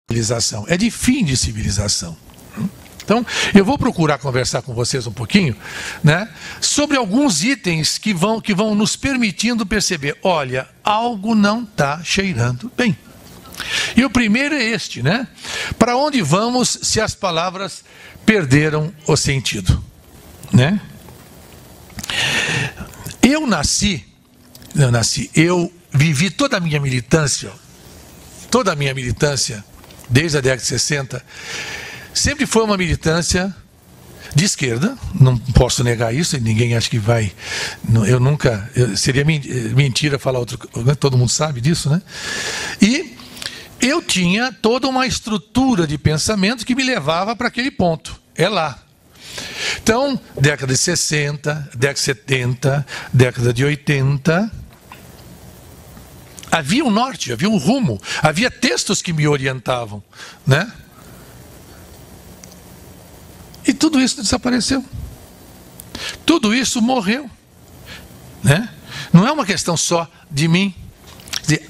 civilização, é de fim de civilização. Então, eu vou procurar conversar com vocês um pouquinho, né, sobre alguns itens que vão nos permitindo perceber, olha, algo não está cheirando bem. E o primeiro é este, né? Para onde vamos se as palavras perderam o sentido, né? Eu vivi toda a minha militância, desde a década de 60, sempre foi uma militância de esquerda, não posso negar isso, e ninguém acha que vai, seria mentira falar outra coisa, todo mundo sabe disso, né? E eu tinha toda uma estrutura de pensamento que me levava para aquele ponto, é lá. Então, década de 60, década de 70, década de 80, havia um norte, havia um rumo, havia textos que me orientavam, né? E tudo isso desapareceu. Tudo isso morreu, né? Não é uma questão só de mim.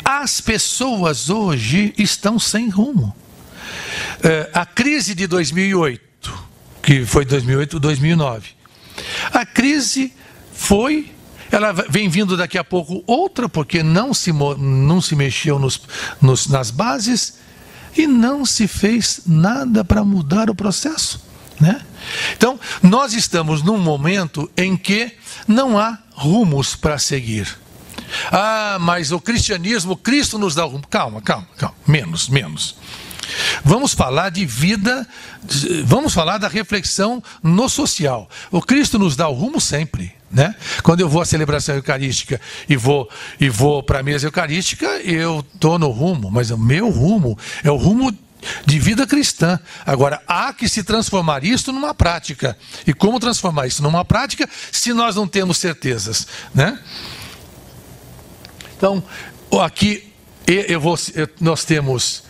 As pessoas hoje estão sem rumo. A crise de 2008, que foi 2008, 2009. A crise foi, ela vem vindo daqui a pouco outra, porque não se mexeu nas bases e não se fez nada para mudar o processo, né? Então, nós estamos num momento em que não há rumos para seguir. Ah, mas o cristianismo, Cristo nos dá o rumo. Calma, menos. Vamos falar de vida, vamos falar da reflexão no social. O Cristo nos dá o rumo sempre, né? Quando eu vou à celebração eucarística e vou para a mesa eucarística, eu estou no rumo, mas o meu rumo é o rumo de vida cristã. Agora, há que se transformar isso numa prática. E como transformar isso numa prática se nós não temos certezas, né? Então, aqui nós temos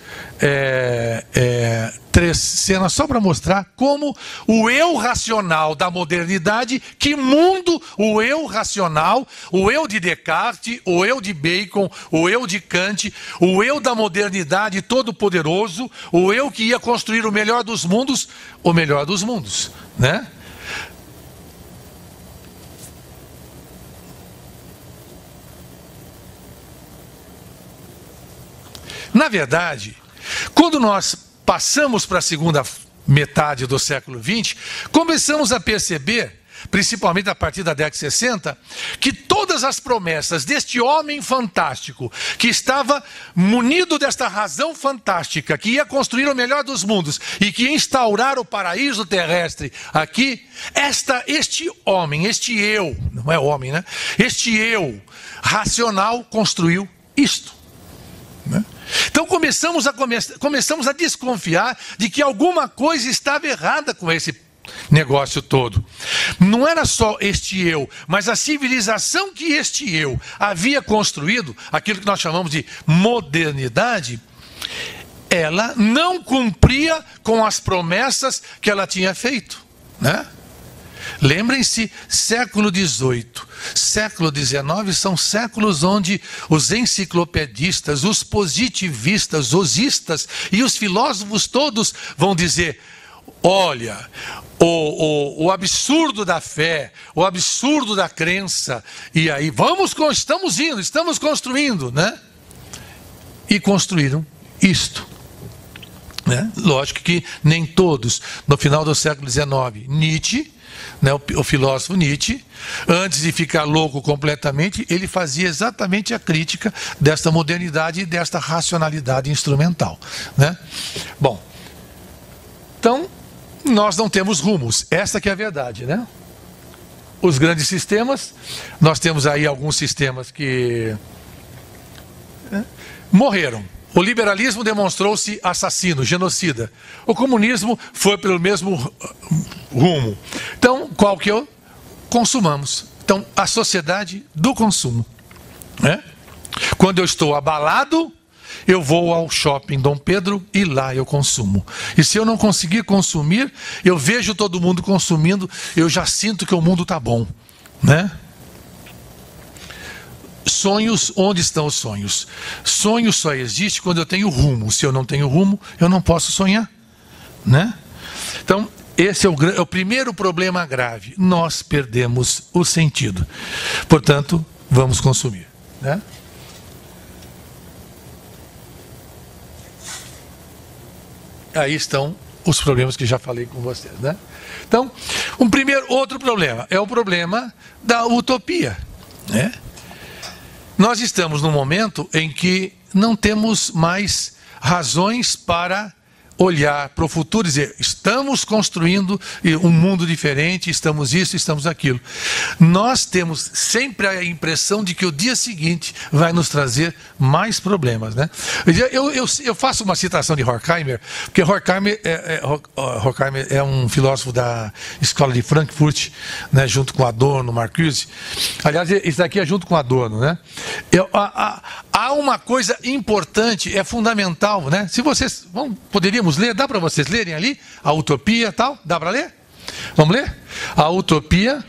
3 cenas só para mostrar como o eu racional da modernidade, que mundo o eu racional, o eu de Descartes, o eu de Bacon, o eu de Kant, o eu da modernidade todo-poderoso, o eu que ia construir o melhor dos mundos, né? Na verdade, quando nós passamos para a segunda metade do século XX, começamos a perceber, principalmente a partir da década de 60, que todas as promessas deste homem fantástico, que estava munido desta razão fantástica, que ia construir o melhor dos mundos e que ia instaurar o paraíso terrestre aqui, este homem, este eu, não é homem, né? Este eu racional construiu isto, né? Então começamos a desconfiar de que alguma coisa estava errada com esse negócio todo. Não era só este eu, mas a civilização que este eu havia construído, aquilo que nós chamamos de modernidade, ela não cumpria com as promessas que ela tinha feito, né? Lembrem-se, século XVIII, século XIX são séculos onde os enciclopedistas, os positivistas, os istas e os filósofos todos vão dizer, olha, o absurdo da fé, o absurdo da crença, e aí estamos construindo, né? E construíram isto, né? Lógico que nem todos. No final do século XIX, Nietzsche, né, o filósofo Nietzsche, antes de ficar louco completamente, ele fazia exatamente a crítica desta modernidade e desta racionalidade instrumental, né? Bom, então nós não temos rumos, essa que é a verdade, né? Os grandes sistemas, nós temos aí alguns sistemas que morreram. O liberalismo demonstrou-se assassino, genocida. O comunismo foi pelo mesmo rumo. Então, qual que é? Consumamos. Então, a sociedade do consumo, né? Quando eu estou abalado, eu vou ao shopping Dom Pedro e lá eu consumo. E se eu não conseguir consumir, eu vejo todo mundo consumindo, eu já sinto que o mundo está bom, né? sonhos, onde estão os sonhos? Sonho só existe quando eu tenho rumo. Se eu não tenho rumo, eu não posso sonhar, né? Então, esse é o primeiro problema grave. Nós perdemos o sentido. Portanto, vamos consumir, né? Aí estão os problemas que já falei com vocês, né? Então, outro problema é o problema da utopia, né? Nós estamos num momento em que não temos mais razões para olhar para o futuro e dizer, estamos construindo um mundo diferente, estamos isso, estamos aquilo. Nós temos sempre a impressão de que o dia seguinte vai nos trazer mais problemas, né? Eu faço uma citação de Horkheimer, porque Horkheimer é um filósofo da escola de Frankfurt, né, junto com Adorno, Marcuse. Aliás, isso daqui é junto com Adorno, né? Há uma coisa importante, é fundamental, né? Se vocês poderíamos ler, dá para vocês lerem ali a utopia e tal? Dá para ler? Vamos ler? A utopia,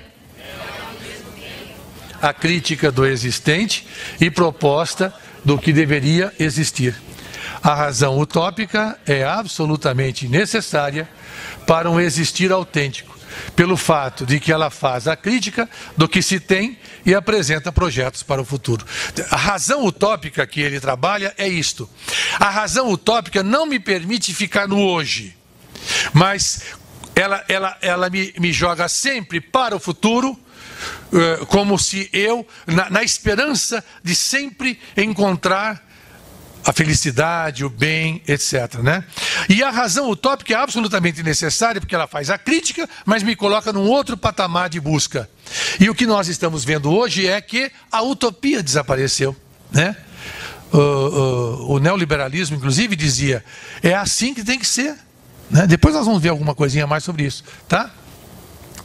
a crítica do existente e proposta do que deveria existir. A razão utópica é absolutamente necessária para um existir autêntico, pelo fato de que ela faz a crítica do que se tem e apresenta projetos para o futuro. A razão utópica que ele trabalha é isto. A razão utópica não me permite ficar no hoje, mas ela me joga sempre para o futuro, como se eu, na esperança de sempre encontrar a felicidade, o bem, etc, né? E a razão utópica é absolutamente necessária, porque ela faz a crítica, mas me coloca num outro patamar de busca. E o que nós estamos vendo hoje é que a utopia desapareceu, né? O neoliberalismo, inclusive, dizia, é assim que tem que ser, né? Depois nós vamos ver alguma coisinha mais sobre isso, tá?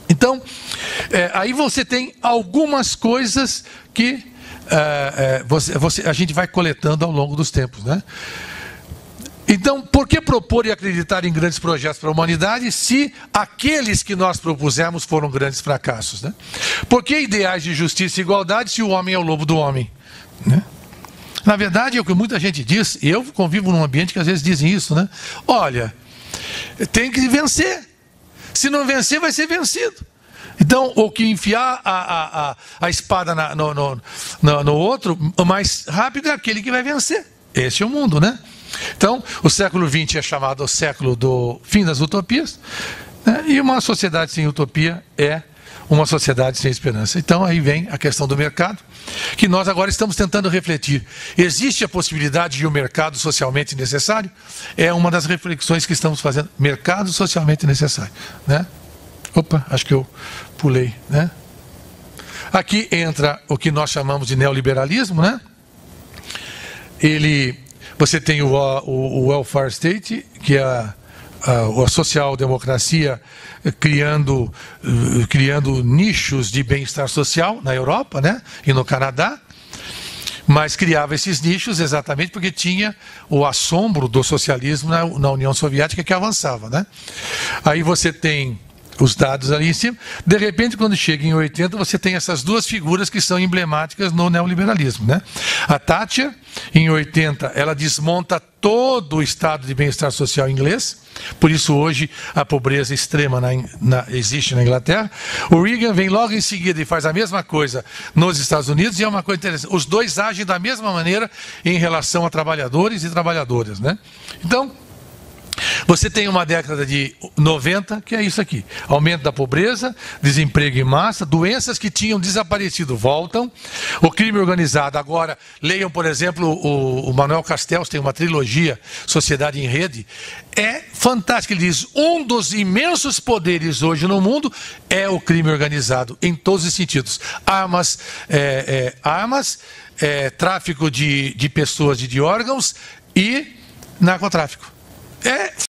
Então, aí você tem algumas coisas que a gente vai coletando ao longo dos tempos, né? Então, por que propor e acreditar em grandes projetos para a humanidade se aqueles que nós propusemos foram grandes fracassos, né? Por que ideais de justiça e igualdade se o homem é o lobo do homem, né? Na verdade, é o que muita gente diz, eu convivo num ambiente que às vezes dizem isso, né? Olha, tem que vencer. Se não vencer, vai ser vencido. Então, o que enfiar a espada no outro, o mais rápido é aquele que vai vencer. Esse é o mundo, né? Então, o século XX é chamado o século do fim das utopias, né? E uma sociedade sem utopia é uma sociedade sem esperança. Então, aí vem a questão do mercado, que nós agora estamos tentando refletir. Existe a possibilidade de um mercado socialmente necessário? É uma das reflexões que estamos fazendo. Mercado socialmente necessário, né? Opa, acho que eu pulei, né? Aqui entra o que nós chamamos de neoliberalismo, né? Você tem o welfare state, que é a social-democracia criando nichos de bem-estar social na Europa, né? E no Canadá. Mas criava esses nichos exatamente porque tinha o assombro do socialismo na União Soviética que avançava, né? Aí você tem os dados ali em cima. De repente, quando chega em 80, você tem essas duas figuras que são emblemáticas no neoliberalismo, né? A Thatcher, em 80, ela desmonta todo o estado de bem-estar social inglês, por isso hoje a pobreza extrema existe na Inglaterra. O Reagan vem logo em seguida e faz a mesma coisa nos Estados Unidos, e é uma coisa interessante, os dois agem da mesma maneira em relação a trabalhadores e trabalhadoras, né? Então, você tem uma década de 90, que é isso aqui. Aumento da pobreza, desemprego em massa, doenças que tinham desaparecido voltam. O crime organizado, agora, leiam, por exemplo, o Manuel Castells tem uma trilogia, Sociedade em Rede. É fantástico, ele diz, um dos imensos poderes hoje no mundo é o crime organizado, em todos os sentidos. Armas, tráfico de pessoas e de órgãos e narcotráfico. É